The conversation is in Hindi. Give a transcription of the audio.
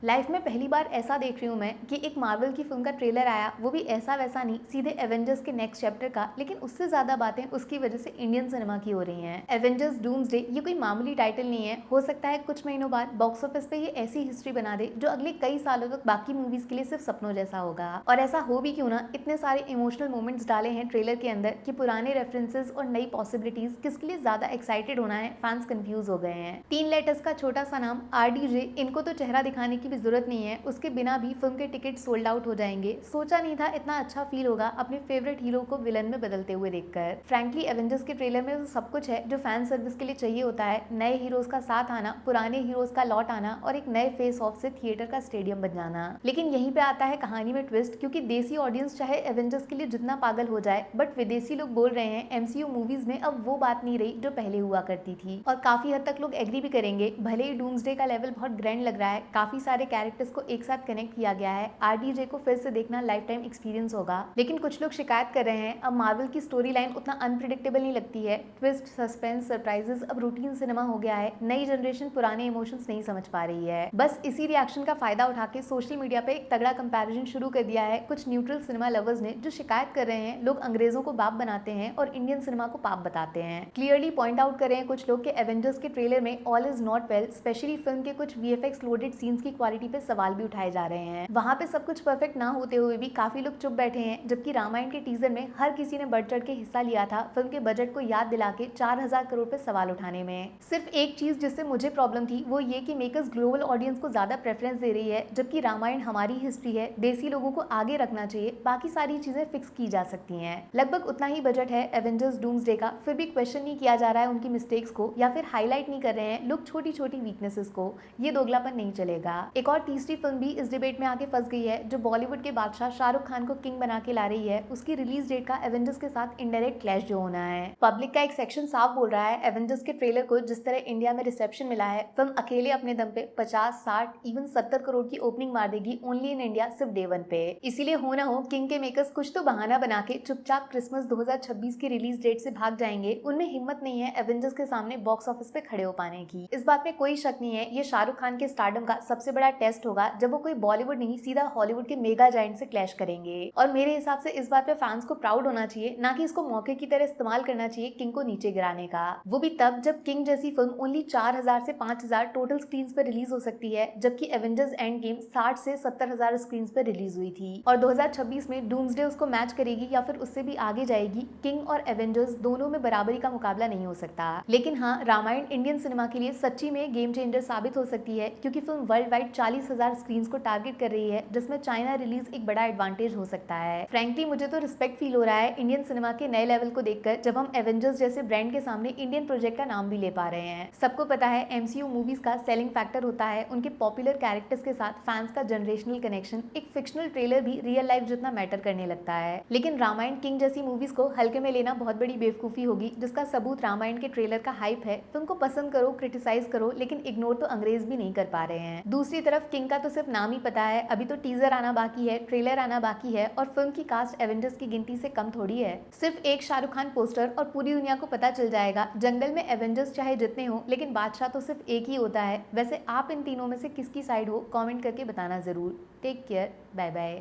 लाइफ में पहली बार ऐसा देख रही हूँ मैं कि एक मार्वल की फिल्म का ट्रेलर आया, वो भी ऐसा वैसा नहीं, सीधे एवेंजर्स के नेक्स्ट चैप्टर का। लेकिन उससे ज्यादा बातें उसकी वजह से इंडियन सिनेमा की हो रही हैं। एवेंजर्स डूम्सडे ये कोई मामूली टाइटल नहीं है। हो सकता है कुछ महीनों बाद बॉक्स ऑफिस पे ये ऐसी हिस्ट्री बना दे जो अगले कई सालों तक बाकी मूवीज के लिए सिर्फ सपनों जैसा होगा। और ऐसा हो भी क्यों ना, इतने सारे इमोशनल मोमेंट्स डाले हैं ट्रेलर के अंदर कि पुराने रेफरेंसेस और नई पॉसिबिलिटीज किसके लिए ज्यादा एक्साइटेड होना है, फैंस कंफ्यूज हो गए हैं। 3 लेटर्स का छोटा सा नाम RDJ, इनको तो चेहरा दिखाने की भी जरूरत नहीं है, उसके बिना भी फिल्म के टिकट सोल्ड आउट हो जाएंगे। सोचा नहीं था इतना अच्छा फील होगा अपने फेवरेट हीरो को विलन में बदलते हुए देखकर। फ्रैंकली एवेंजर्स के ट्रेलर में वो सब कुछ है जो फैन सर्विस के लिए चाहिए होता है। नए हीरोज का साथ आना, पुराने हीरोज का लौट आना और एक नए फेस ऑफ से थिएटर का स्टेडियम बन जाना। लेकिन यहीं पे आता है कहानी में ट्विस्ट, क्योंकि देसी ऑडियंस चाहे एवेंजर्स के लिए जितना पागल हो जाए, बट विदेशी लोग बोल रहे हैं MCU मूवीज में अब वो बात नहीं रही जो पहले हुआ करती थी। और काफी हद तक लोग एग्री भी करेंगे। भले ही डूम्सडे का लेवल बहुत ग्रैंड लग रहा है, काफी सारे कैरेक्टर्स को एक साथ कनेक्ट किया गया है, RDJ को फिर से देखना लाइफ टाइम एक्सपीरियंस होगा। लेकिन कुछ लोग शिकायत कर रहे हैं अब मार्वल की स्टोरी लाइन उतना अनप्रिडिक्टेबल नहीं लगती है। ट्विस्ट, सस्पेंस, सरप्राइजेस अब रूटीन सिनेमा हो गया है। नई जनरेशन पुराने इमोशंस नहीं समझ पा रही है। बस इसी रिएक्शन का फायदा उठा के सोशल मीडिया पे एक तगड़ा कंपैरिजन शुरू कर दिया है कुछ न्यूट्रल सिनेमा लवर्स ने, जो शिकायत कर रहे हैं लोग अंग्रेजों को बाप बनाते हैं और इंडियन सिनेमा को पाप बताते हैं। क्लियरली पॉइंट आउट कर रहे हैं कुछ लोग कि एवेंजर्स के ट्रेलर में all is not well, specially film के कुछ VFX लोडेड सीन्स की क्वालिटी पे सवाल भी उठाए जा रहे हैं। वहां पे सब कुछ परफेक्ट ना होते हुए भी काफी लोग चुप बैठे हैं, जबकि रामायण के टीजर में हर किसी ने बढ़ चढ़ के हिस्सा लिया था फिल्म के बजट को याद दिला के 4000 करोड़ पे सवाल उठाने में। सिर्फ एक चीज जिससे मुझे प्रॉब्लम थी वो ये कि मेकर्स ग्लोबल ऑडियंस को ज्यादा प्रेफरेंस दे रही है, जबकि रामायण हमारी हिस्ट्री है, देसी लोगों को आगे रखना चाहिए, बाकी सारी चीजें फिक्स की जा सकती हैं। लगभग उतना ही बजट है एवेंजर्स डूम्सडे का, फिर भी क्वेश्चन नहीं किया जा रहा है उनकी मिस्टेक्स को, या फिर हाईलाइट नहीं कर रहे हैं लोग छोटी छोटी वीकनेसेस को। ये दोगलापन नहीं चलेगा। एक और तीसरी फिल्म भी इस डिबेट में आके फंस गई है, जो बॉलीवुड के बादशाह शाहरुख खान को किंग बना के ला रही है। उसकी रिलीज डेट का एवेंजर्स के साथ इनडायरेक्ट क्लैश जो होना है। पब्लिक का एक सेक्शन साफ बोल रहा है एवेंजर्स के ट्रेलर को जिस तरह इंडिया में रिसेप्शन मिला है, फिल्म अकेले अपने दम पे 50, 60, इवन 70 करोड़ की ओपनिंग मार देगी ओनली इन इंडिया, सिर्फ डे 1 पे। इसीलिए हो ना हो किंग के मेकर्स कुछ तो बहाना बना के चुपचाप क्रिसमस 2026 की रिलीज डेट से भाग जाएंगे। उनमें हिम्मत नहीं है एवेंजर्स के सामने बॉक्स ऑफिस पे खड़े हो पाने की। इस बात में कोई शक नहीं है, ये शाहरुख खान के स्टारडम का सबसे बड़ा टेस्ट होगा जब वो कोई बॉलीवुड नहीं सीधा हॉलीवुड के मेगा जायंट से क्लैश करेंगे। और मेरे हिसाब से इस बात पे फैंस को प्राउड होना चाहिए, ना कि इसको मौके की तरह इस्तेमाल करना चाहिए किंग को नीचे गिराने का। वो भी तब जब किंग जैसी फिल्म ओनली 4000 से 5000 टोटल स्क्रीन पर रिलीज हो सकती है, जबकि एवेंजर्स एंड गेम 60 से 70,000 स्क्रीन पर रिलीज हुई थी। और 2026 में डूम्सडे उसको मैच करेगी या फिर उससे भी आगे जाएगी। किंग और एवेंजर्स दोनों में बराबरी का मुकाबला नहीं हो सकता। लेकिन हाँ, रामायण इंडियन सिनेमा के लिए सच्ची में गेम चेंजर साबित हो सकती है, क्योंकि फिल्म वर्ल्ड वाइड 40,000 स्क्रीन को टारगेट कर रही है, जिसमें चाइना रिलीज एक बड़ा एडवांटेज हो सकता है। फ्रैंकली मुझे तो रिस्पेक्ट फील हो रहा है इंडियन सिनेमा के नए लेवल को देखकर, जब हम एवेंजर्स जैसे ब्रांड के सामने इंडियन प्रोजेक्ट का नाम भी ले पा रहे हैं। सबको पता है MCU मूवीज का सेलिंग फैक्टर होता है उनके पॉपुलर कैरेक्टर्स के साथ फैंस का जनरेशनल कनेक्शन। एक फिक्शनल ट्रेलर भी रियल लाइफ जितना मैटर करने लगता है। लेकिन रामायण किंग जैसी मूवीज को हल्के में लेना बहुत बड़ी बेवकूफी होगी, जिसका सबूत रामायण के ट्रेलर का हाइप है। फिल्म को पसंद करो, क्रिटिसाइज करो, लेकिन इग्नोर तो अंग्रेज भी नहीं कर पा रहे हैं। दूसरी तरफ किंग का तो सिर्फ नाम ही पता है, अभी तो टीजर आना बाकी है, ट्रेलर आना बाकी है, और फिल्म की कास्ट एवेंजर्स की गिनती से कम थोड़ी है। सिर्फ एक शाहरुख खान पोस्टर और पूरी दुनिया को पता चल जाएगा जंगल में एवेंजर्स चाहे जितने हो, लेकिन बादशाह तो सिर्फ एक ही होता है। वैसे आप इन तीनों में से किसकी साइड हो, कमेंट करके बताना जरूर। Take care, bye bye.